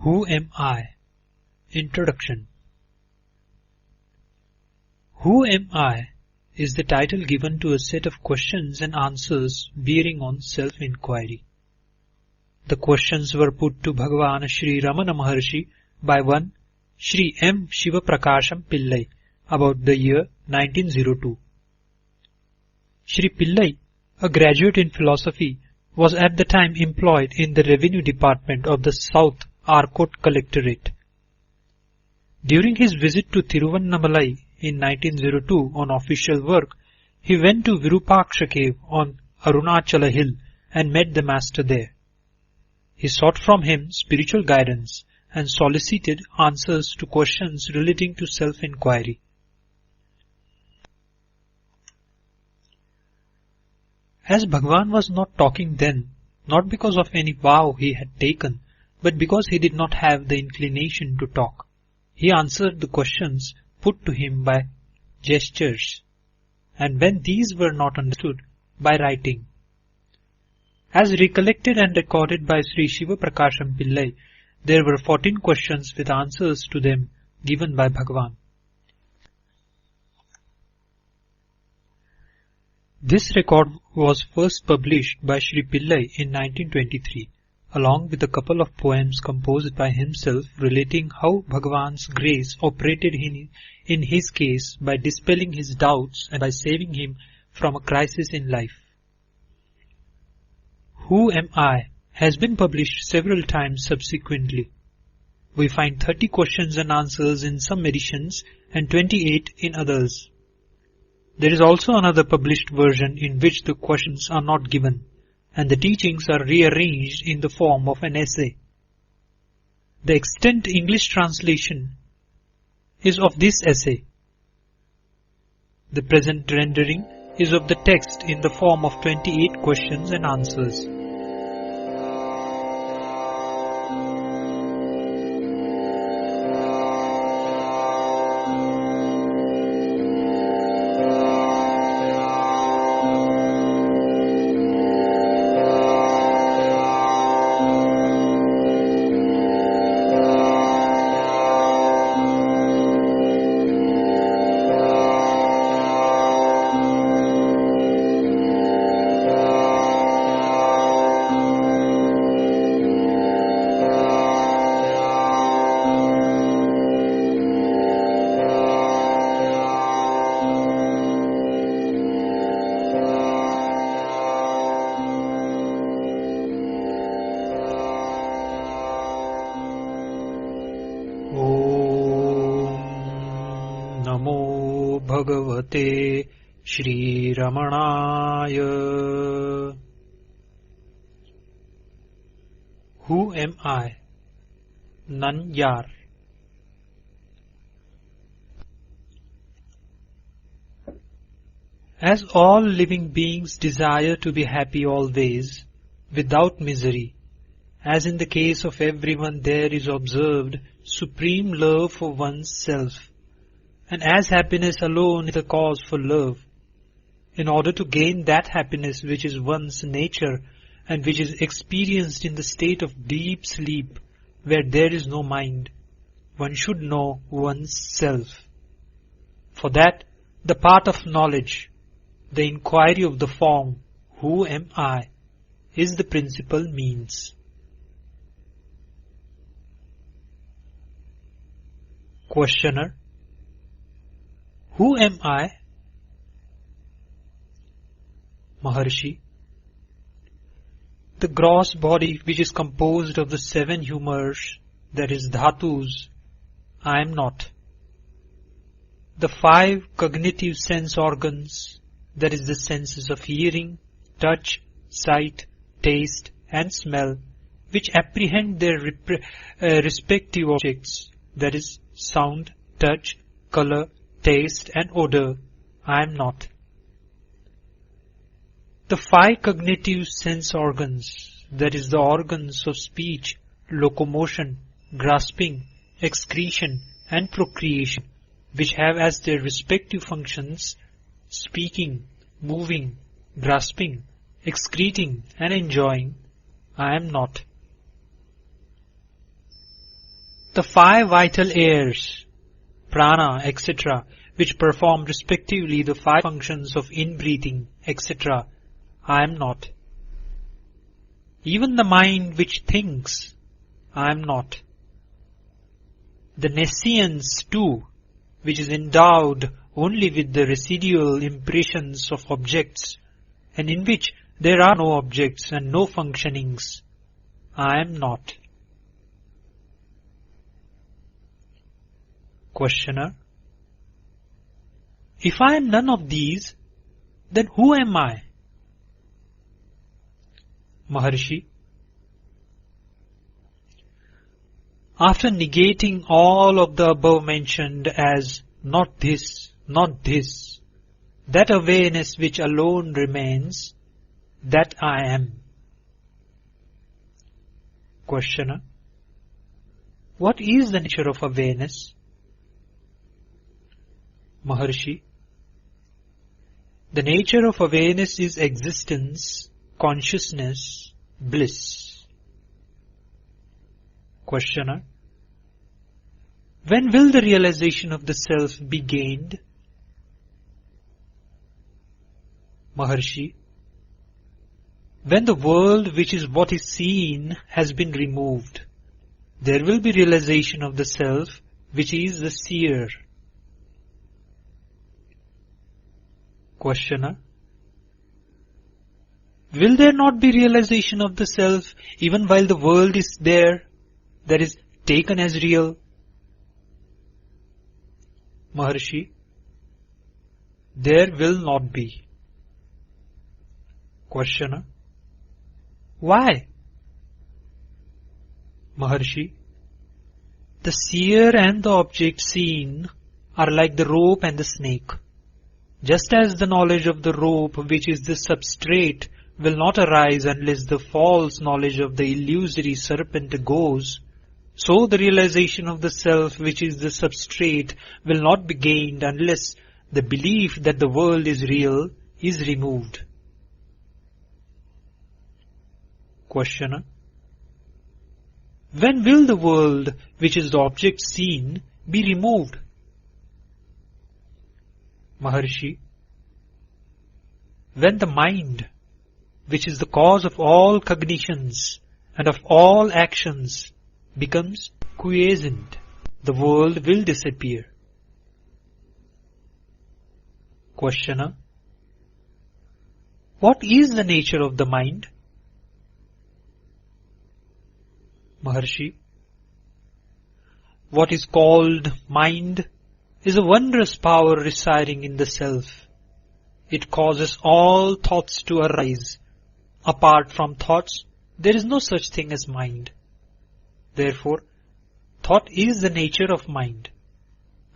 Who am I? Introduction. Who am I is the title given to a set of questions and answers bearing on self-inquiry. The questions were put to Bhagavan Sri Ramana Maharshi by one Sri M. Shivaprakasham Pillai about the year 1902. Sri Pillai, a graduate in philosophy, was at the time employed in the Revenue Department of the South Arcot Collectorate. During his visit to Thiruvannamalai in 1902 on official work, he went to Virupaksha cave on Arunachala hill and met the master there. He sought from him spiritual guidance and solicited answers to questions relating to self-inquiry. As Bhagavan was not talking then, not because of any vow he had taken, but because he did not have the inclination to talk, he answered the questions put to him by gestures, and when these were not understood, by writing. As recollected and recorded by Sri Shivaprakasham Pillai, there were 14 questions with answers to them given by Bhagavan. This record was first published by Sri Pillai in 1923, along with a couple of poems composed by himself relating how Bhagavan's grace operated in his case by dispelling his doubts and by saving him from a crisis in life. Who Am I has been published several times subsequently. We find 30 questions and answers in some editions and 28 in others. There is also another published version in which the questions are not given, and the teachings are rearranged in the form of an essay. The extant English translation is of this essay. The present rendering is of the text in the form of 28 questions and answers. Namo Bhagavate Shri Ramanaya. Who am I? None yar. As all living beings desire to be happy always, without misery, as in the case of everyone there is observed supreme love for one's self, and as happiness alone is a cause for love, in order to gain that happiness which is one's nature and which is experienced in the state of deep sleep where there is no mind, one should know one's self. For that, the path of knowledge, the inquiry of the form, who am I, is the principal means. Questioner. Who am I? Maharshi. The gross body which is composed of the 7 humors, that is dhatus, I am not. The 5 cognitive sense organs, that is the senses of hearing, touch, sight, taste and smell, which apprehend their respective objects, that is sound, touch, color, taste and odor, I am not. The 5 cognitive sense organs, that is the organs of speech, locomotion, grasping, excretion and procreation, which have as their respective functions speaking, moving, grasping, excreting and enjoying, I am not. The 5 vital airs, prana, etc., which perform respectively the 5 functions of in-breathing, etc., I am not. Even the mind which thinks, I am not. The nescience too, which is endowed only with the residual impressions of objects, and in which there are no objects and no functionings, I am not. Questioner: if I am none of these, then who am I? Maharshi: after negating all of the above mentioned as not this, that awareness which alone remains, that I am. Questioner: what is the nature of awareness? Maharshi: the nature of awareness is existence, consciousness, bliss. Questioner: when will the realization of the self be gained? Maharshi: when the world which is what is seen has been removed, there will be realization of the self which is the seer. Questioner: will there not be realization of the self even while the world is there, that is taken as real? Maharshi: there will not be. Questioner: why? Maharshi: the seer and the object seen are like the rope and the snake. Just as the knowledge of the rope, which is the substrate, will not arise unless the false knowledge of the illusory serpent goes, so the realization of the self, which is the substrate, will not be gained unless the belief that the world is real is removed. Questioner: when will the world, which is the object seen, be removed? Maharshi: when the mind, which is the cause of all cognitions and of all actions, becomes quiescent, the world will disappear. Questioner: what is the nature of the mind? Maharshi: what is called mind is a wondrous power residing in the self. It causes all thoughts to arise. Apart from thoughts, there is no such thing as mind. Therefore, thought is the nature of mind.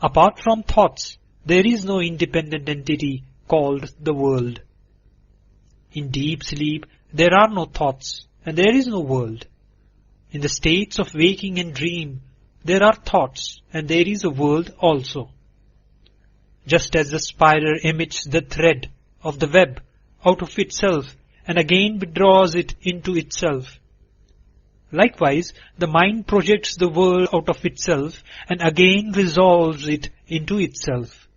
Apart from thoughts, there is no independent entity called the world. In deep sleep, there are no thoughts and there is no world. In the states of waking and dream, there are thoughts and there is a world also. Just as the spider emits the thread of the web out of itself and again withdraws it into itself, likewise the mind projects the world out of itself and again resolves it into itself.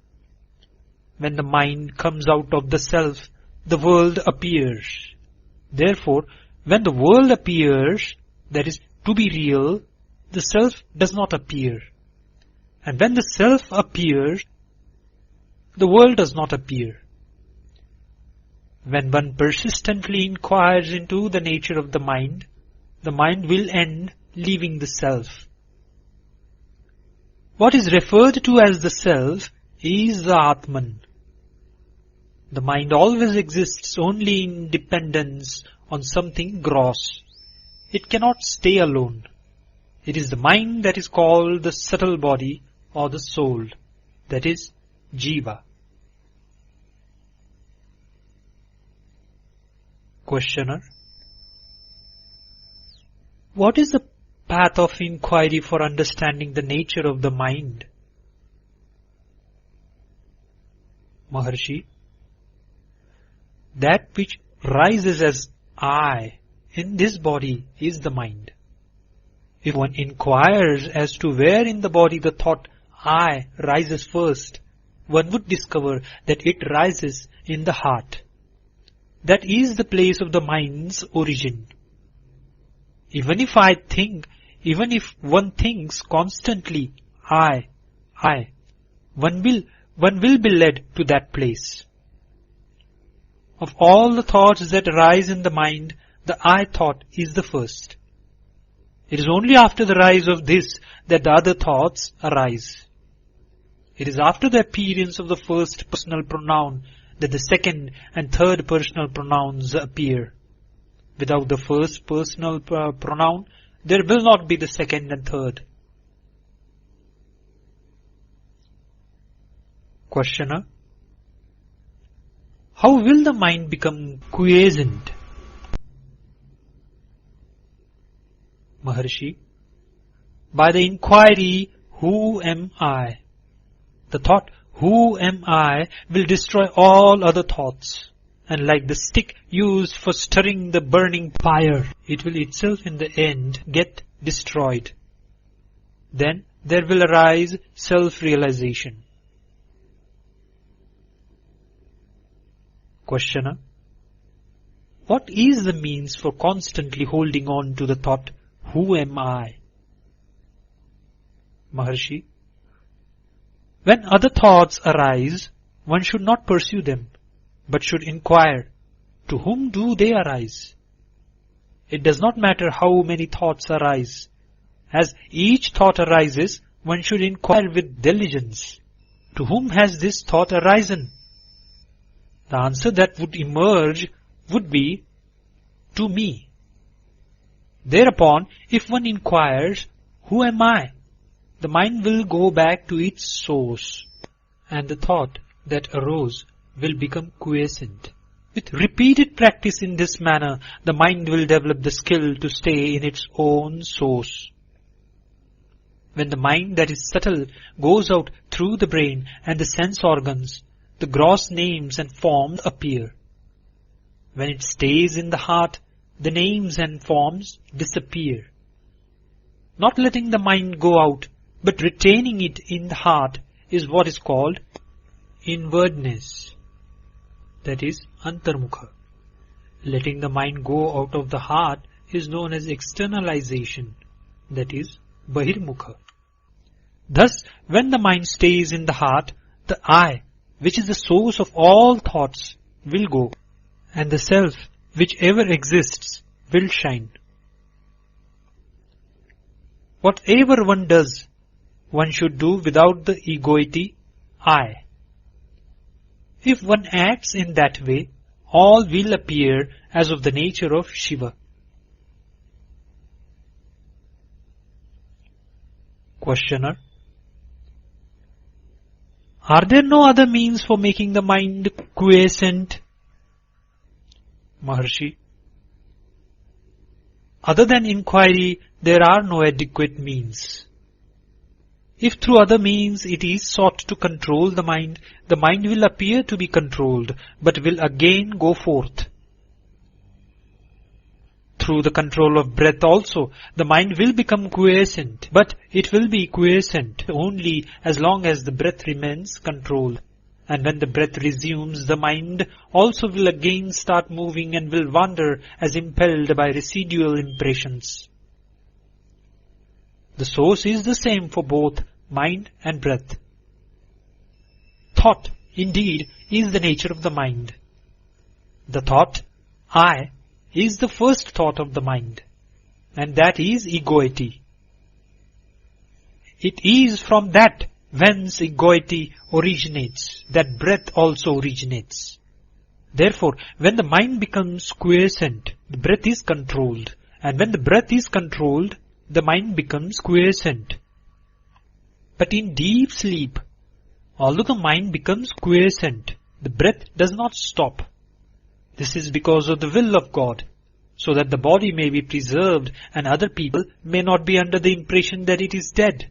When the mind comes out of the self, the world appears. Therefore, when the world appears, that is, to be real, the self does not appear. And when the self appears, the world does not appear. When one persistently inquires into the nature of the mind will end leaving the self. What is referred to as the self is the Atman. The mind always exists only in dependence on something gross. It cannot stay alone. It is the mind that is called the subtle body or the soul, that is, Jiva. Questioner: what is the path of inquiry for understanding the nature of the mind? Maharshi: that which rises as I in this body is the mind. If one inquires as to where in the body the thought I rises first, one would discover that it rises in the heart. That is the place of the mind's origin. Even if one thinks constantly, I, one will be led to that place. Of all the thoughts that arise in the mind, the I thought is the first. It is only after the rise of this that the other thoughts arise. It is after the appearance of the first personal pronoun that the second and third personal pronouns appear. Without the first personal pronoun, there will not be the second and third. Questioner: how will the mind become quiescent? Maharshi: by the inquiry, who am I? The thought, who am I, will destroy all other thoughts. And like the stick used for stirring the burning fire, it will itself in the end get destroyed. Then there will arise self-realization. Questioner: what is the means for constantly holding on to the thought, who am I? Maharshi: when other thoughts arise, one should not pursue them, but should inquire, to whom do they arise? It does not matter how many thoughts arise. As each thought arises, one should inquire with diligence, to whom has this thought arisen? The answer that would emerge would be, to me. Thereupon, if one inquires, who am I? The mind will go back to its source, and the thought that arose will become quiescent. With repeated practice in this manner, the mind will develop the skill to stay in its own source. When the mind that is subtle goes out through the brain and the sense organs, the gross names and forms appear. When it stays in the heart, the names and forms disappear. Not letting the mind go out, but retaining it in the heart is what is called inwardness. That is antarmukha. Letting the mind go out of the heart is known as externalization. That is bahirmukha. Thus, when the mind stays in the heart, the I, which is the source of all thoughts, will go, and the self, which ever exists, will shine. Whatever one does, one should do without the egoity, I. If one acts in that way, all will appear as of the nature of Shiva. Questioner: are there no other means for making the mind quiescent? Maharshi: other than inquiry, there are no adequate means. If through other means it is sought to control the mind will appear to be controlled, but will again go forth. Through the control of breath also, the mind will become quiescent, but it will be quiescent only as long as the breath remains controlled. And when the breath resumes, the mind also will again start moving and will wander as impelled by residual impressions. The source is the same for both mind and breath. Thought, indeed, is the nature of the mind. The thought, I, is the first thought of the mind, and that is egoity. It is from that whence egoity originates, that breath also originates. Therefore, when the mind becomes quiescent, the breath is controlled, and when the breath is controlled, the mind becomes quiescent. But in deep sleep, although the mind becomes quiescent, the breath does not stop. This is because of the will of God, so that the body may be preserved and other people may not be under the impression that it is dead.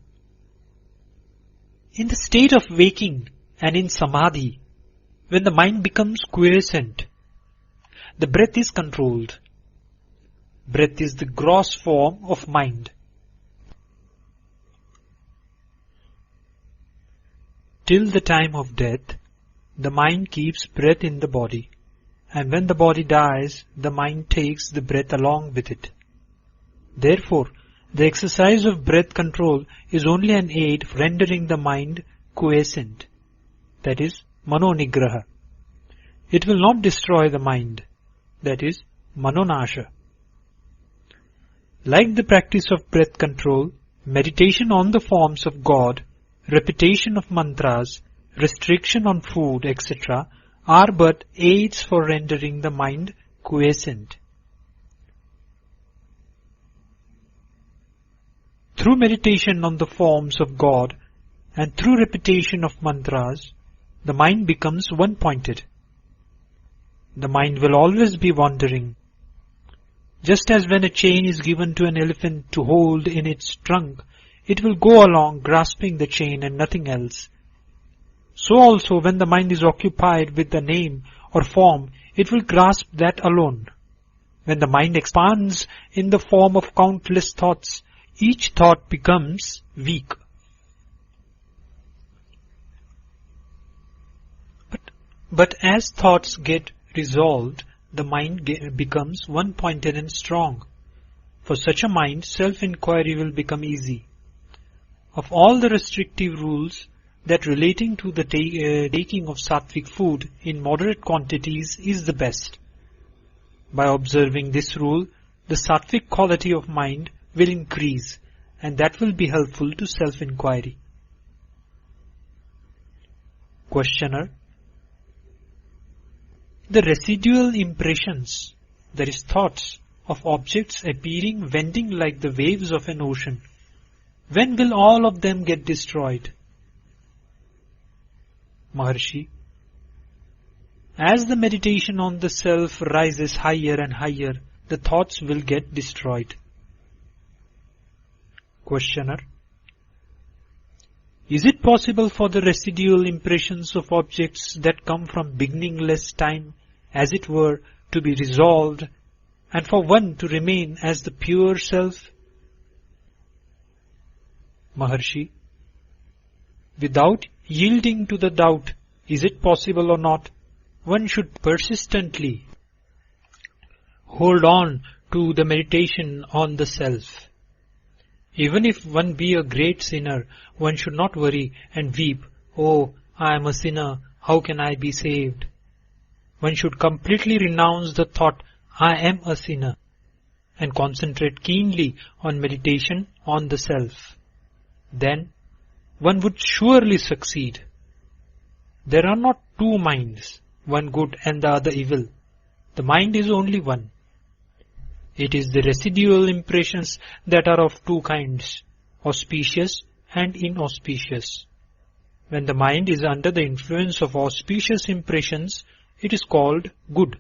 In the state of waking and in samadhi, when the mind becomes quiescent, the breath is controlled. Breath is the gross form of mind. Till the time of death, the mind keeps breath in the body, and when the body dies, the mind takes the breath along with it. Therefore, the exercise of breath control is only an aid for rendering the mind quiescent, that is, manonigraha. It will not destroy the mind, that is, manonasha. Like the practice of breath control, meditation on the forms of God, repetition of mantras, restriction on food, etc. are but aids for rendering the mind quiescent. Through meditation on the forms of God and through repetition of mantras, the mind becomes one-pointed. The mind will always be wandering. Just as when a chain is given to an elephant to hold in its trunk, it will go along grasping the chain and nothing else. So also when the mind is occupied with the name or form, it will grasp that alone. When the mind expands in the form of countless thoughts, each thought becomes weak. But as thoughts get resolved, the mind becomes one-pointed and strong. For such a mind, self-inquiry will become easy. Of all the restrictive rules that relating to the taking of sattvic food in moderate quantities is the best. By observing this rule, the sattvic quality of mind will increase, and that will be helpful to self-inquiry. Questioner: the residual impressions, that is thoughts, of objects appearing wending like the waves of an ocean, when will all of them get destroyed? Maharshi: as the meditation on the self rises higher and higher, the thoughts will get destroyed. Questioner: is it possible for the residual impressions of objects that come from beginningless time, as it were, to be resolved, and for one to remain as the pure self? Maharshi: without yielding to the doubt, is it possible or not, one should persistently hold on to the meditation on the self. Even if one be a great sinner, one should not worry and weep, "Oh, I am a sinner, how can I be saved?" One should completely renounce the thought, "I am a sinner," and concentrate keenly on meditation on the self. Then one would surely succeed. There are not two minds, one good and the other evil. The mind is only one. It is the residual impressions that are of two kinds, auspicious and inauspicious. When the mind is under the influence of auspicious impressions, it is called good,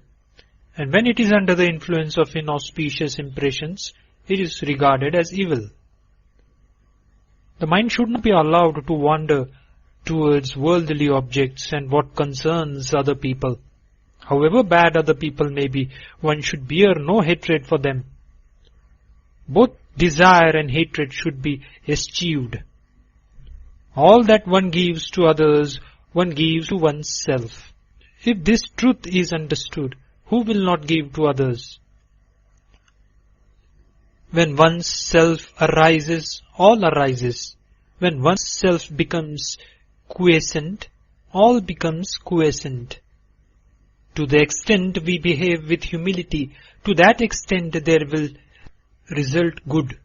and when it is under the influence of inauspicious impressions, it is regarded as evil. The mind should not be allowed to wander towards worldly objects and what concerns other people. However bad other people may be, one should bear no hatred for them. Both desire and hatred should be eschewed. All that one gives to others, one gives to oneself. If this truth is understood, who will not give to others? When one's self arises, all arises. When one's self becomes quiescent, all becomes quiescent. To the extent we behave with humility, to that extent there will result good.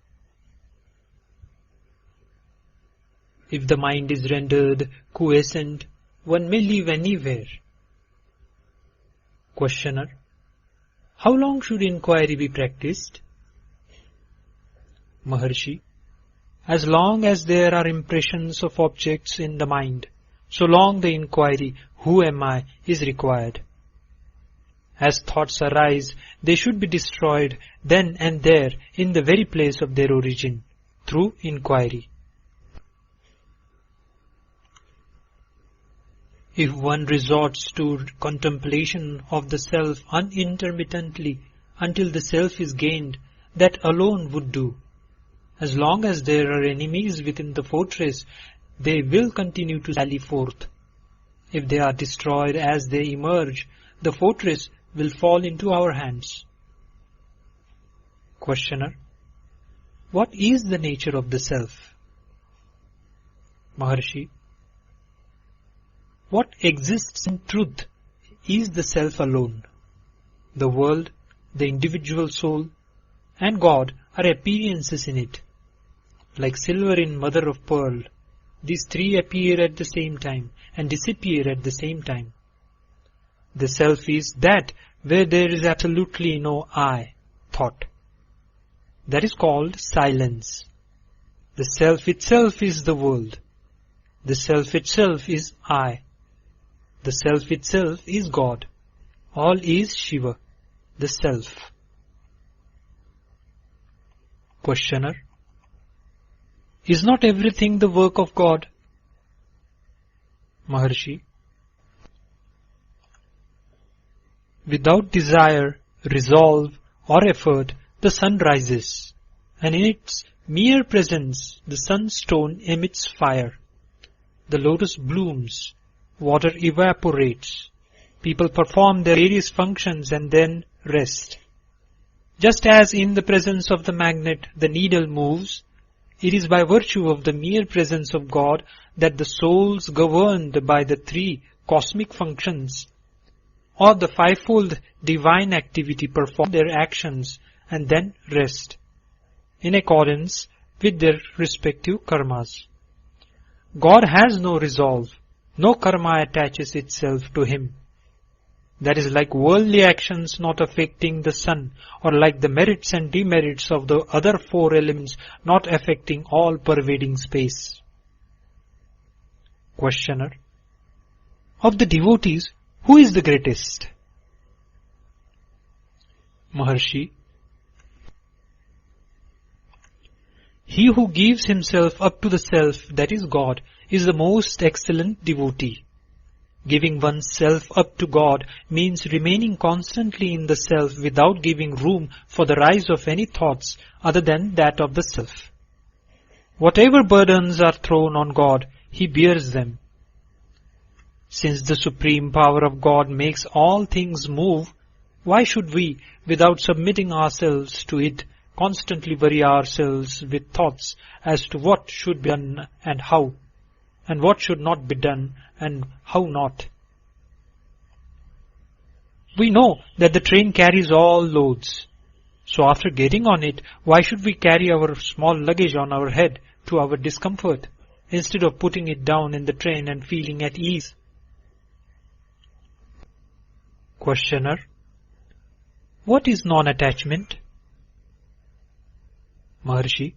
If the mind is rendered quiescent, one may live anywhere. Questioner: how long should inquiry be practiced? Maharshi: as long as there are impressions of objects in the mind, so long the inquiry, "Who am I?" is required. As thoughts arise, they should be destroyed then and there in the very place of their origin, through inquiry. If one resorts to contemplation of the self unintermittently until the self is gained, that alone would do. As long as there are enemies within the fortress, they will continue to sally forth. If they are destroyed as they emerge, the fortress will fall into our hands. Questioner: what is the nature of the self? Maharshi: what exists in truth is the self alone. The world, the individual soul, and God are appearances in it. Like silver in mother of pearl, these three appear at the same time and disappear at the same time. The self is that where there is absolutely no I, thought. That is called silence. The self itself is the world. The self itself is I. The self itself is God. All is Shiva, the self. Questioner: is not everything the work of God? Maharshi: without desire, resolve, or effort, the sun rises, and in its mere presence the sunstone emits fire. The lotus blooms, water evaporates, people perform their various functions and then rest. Just as in the presence of the magnet the needle moves, it is by virtue of the mere presence of God that the souls governed by the three cosmic functions or the fivefold divine activity perform their actions and then rest, in accordance with their respective karmas. God has no resolve, no karma attaches itself to him. That is like worldly actions not affecting the sun, or like the merits and demerits of the other four elements not affecting all pervading space. Questioner: of the devotees, who is the greatest? Maharshi: he who gives himself up to the self, that is God, is the most excellent devotee. Giving oneself up to God means remaining constantly in the self without giving room for the rise of any thoughts other than that of the self. Whatever burdens are thrown on God, he bears them. Since the supreme power of God makes all things move, why should we, without submitting ourselves to it, constantly worry ourselves with thoughts as to what should be done and how, and what should not be done and how not? We know that the train carries all loads. So after getting on it, why should we carry our small luggage on our head to our discomfort, instead of putting it down in the train and feeling at ease? Questioner: what is non-attachment? Maharshi: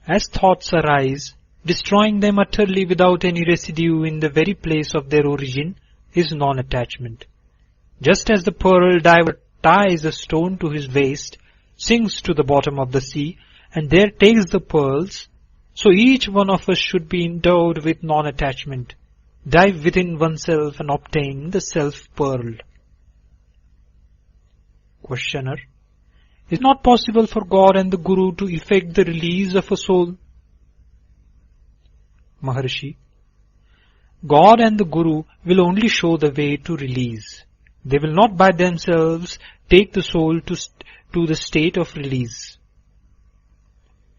as thoughts arise, destroying them utterly without any residue in the very place of their origin is non-attachment. Just as the pearl diver ties a stone to his waist, sinks to the bottom of the sea, and there takes the pearls, so each one of us should be endowed with non-attachment, dive within oneself and obtain the self-pearl. Questioner: is it not possible for God and the Guru to effect the release of a soul? Maharshi: God and the Guru will only show the way to release. They will not by themselves take the soul to the state of release.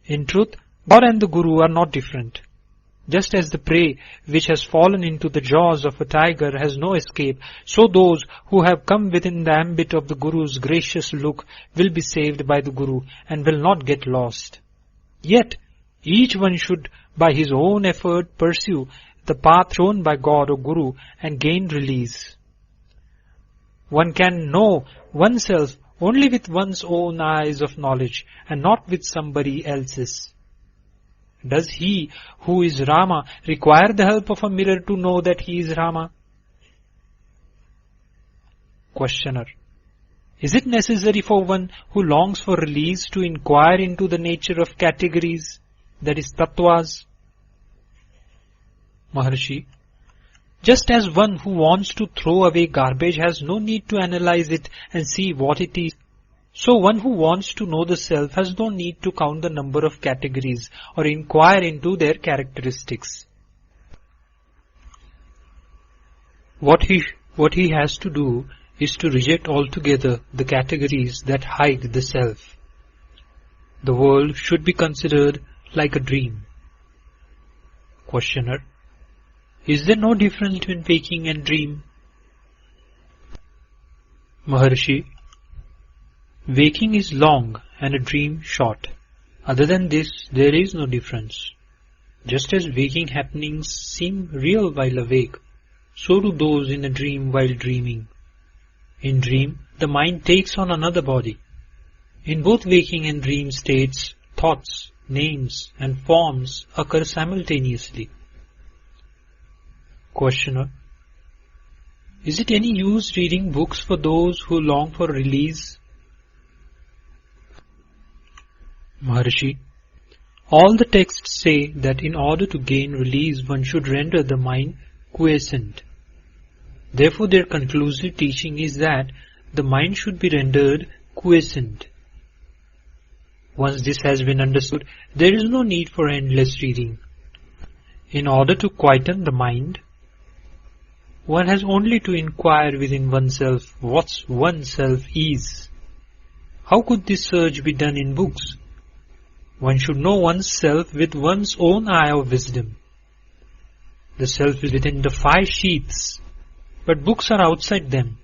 In truth, God and the Guru are not different. Just as the prey which has fallen into the jaws of a tiger has no escape, so those who have come within the ambit of the Guru's gracious look will be saved by the Guru and will not get lost. Yet, each one should by his own effort pursue the path shown by God or Guru and gain release. One can know oneself only with one's own eyes of knowledge and not with somebody else's. Does he who is Rama require the help of a mirror to know that he is Rama? Questioner: is it necessary for one who longs for release to inquire into the nature of categories, that is tattvas? Maharshi: just as one who wants to throw away garbage has no need to analyze it and see what it is, so one who wants to know the self has no need to count the number of categories or inquire into their characteristics. What he has to do is to reject altogether the categories that hide the self. The world should be considered like a dream. Questioner: is there no difference between waking and dream? Maharshi: waking is long and a dream short. Other than this, there is no difference. Just as waking happenings seem real while awake, so do those in a dream while dreaming. In dream, the mind takes on another body. In both waking and dream states, thoughts, names, and forms occur simultaneously. Questioner: is it any use reading books for those who long for release? Maharshi: all the texts say that in order to gain release one should render the mind quiescent. Therefore their conclusive teaching is that the mind should be rendered quiescent. Once this has been understood, there is no need for endless reading. In order to quieten the mind, one has only to inquire within oneself what oneself is. How could this search be done in books? One should know oneself with one's own eye of wisdom. The self is within the 5 sheaths, but books are outside them.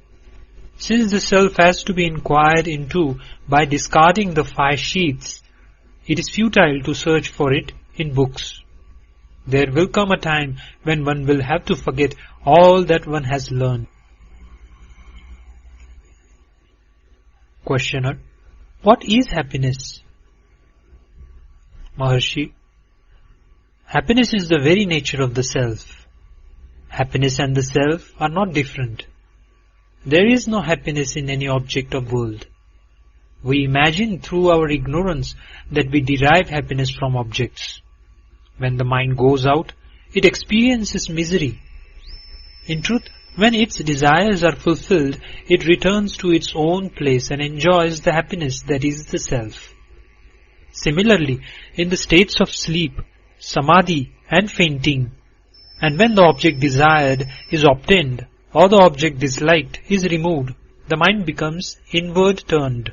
Since the self has to be inquired into by discarding the 5 sheaths, it is futile to search for it in books. There will come a time when one will have to forget all that one has learned. Questioner: what is happiness? Maharshi: happiness is the very nature of the self. Happiness and the self are not different. There is no happiness in any object of world. We imagine through our ignorance that we derive happiness from objects. When the mind goes out, it experiences misery. In truth, when its desires are fulfilled, it returns to its own place and enjoys the happiness that is the self. Similarly, in the states of sleep, samadhi and fainting, and when the object desired is obtained or the object disliked is removed, the mind becomes inward turned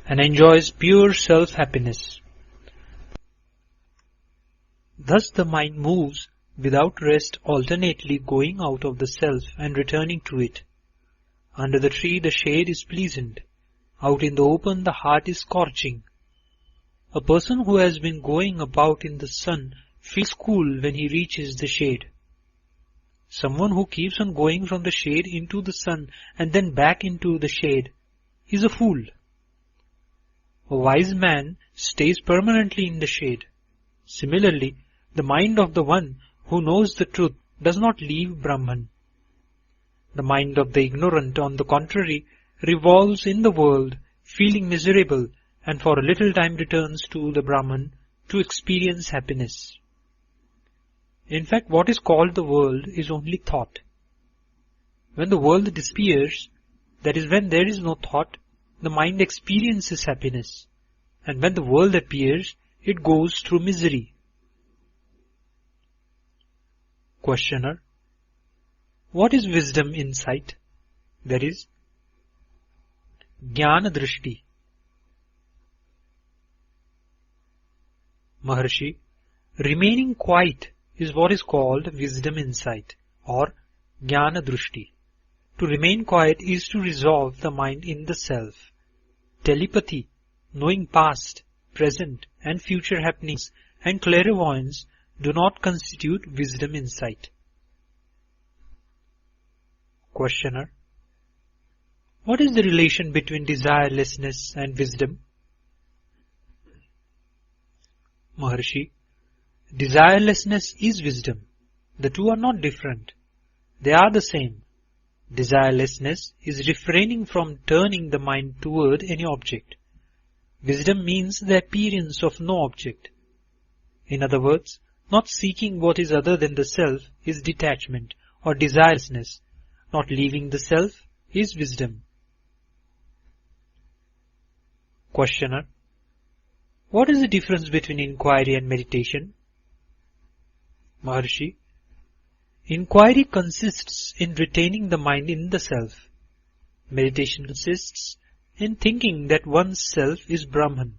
and enjoys pure self-happiness. Thus the mind moves without rest, alternately going out of the self and returning to it. Under the tree the shade is pleasant. Out in the open the heart is scorching. A person who has been going about in the sun feels cool when he reaches the shade. Someone who keeps on going from the shade into the sun and then back into the shade is a fool. A wise man stays permanently in the shade. Similarly, the mind of the one who knows the truth does not leave Brahman. The mind of the ignorant, on the contrary, revolves in the world, feeling miserable, and for a little time returns to the Brahman to experience happiness. In fact, what is called the world is only thought. When the world disappears, that is when there is no thought, the mind experiences happiness, and when the world appears, it goes through misery. Questioner: what is wisdom insight? That is, Jnana Drishti. Maharshi: remaining quiet is what is called wisdom insight or Jnana Drishti. To remain quiet is to resolve the mind in the self. Telepathy, knowing past, present and future happenings, and clairvoyance do not constitute wisdom insight. Questioner: what is the relation between desirelessness and wisdom? Maharshi: desirelessness is wisdom. The two are not different. They are the same. Desirelessness is refraining from turning the mind toward any object. Wisdom means the appearance of no object. In other words, not seeking what is other than the self is detachment or desirelessness. Not leaving the self is wisdom. Questioner: what is the difference between inquiry and meditation? Maharshi: Inquiry consists in retaining the mind in the self. Meditation consists in thinking that one's self is Brahman,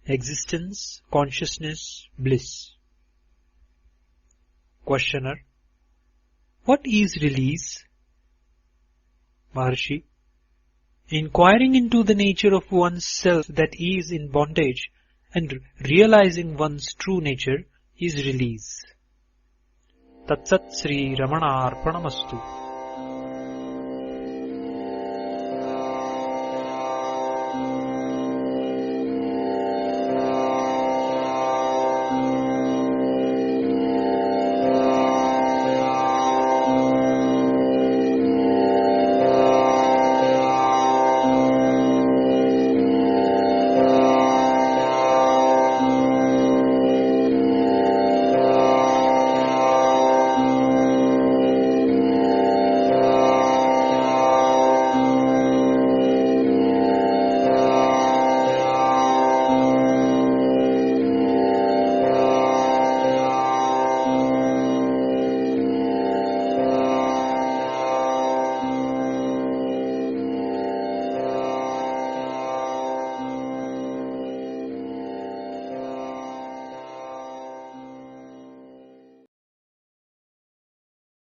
existence, consciousness, bliss. Questioner: what is release? Maharshi: inquiring into the nature of one's self that is in bondage and realizing one's true nature is release. Tatsat Sri Ramana Arpanamastu.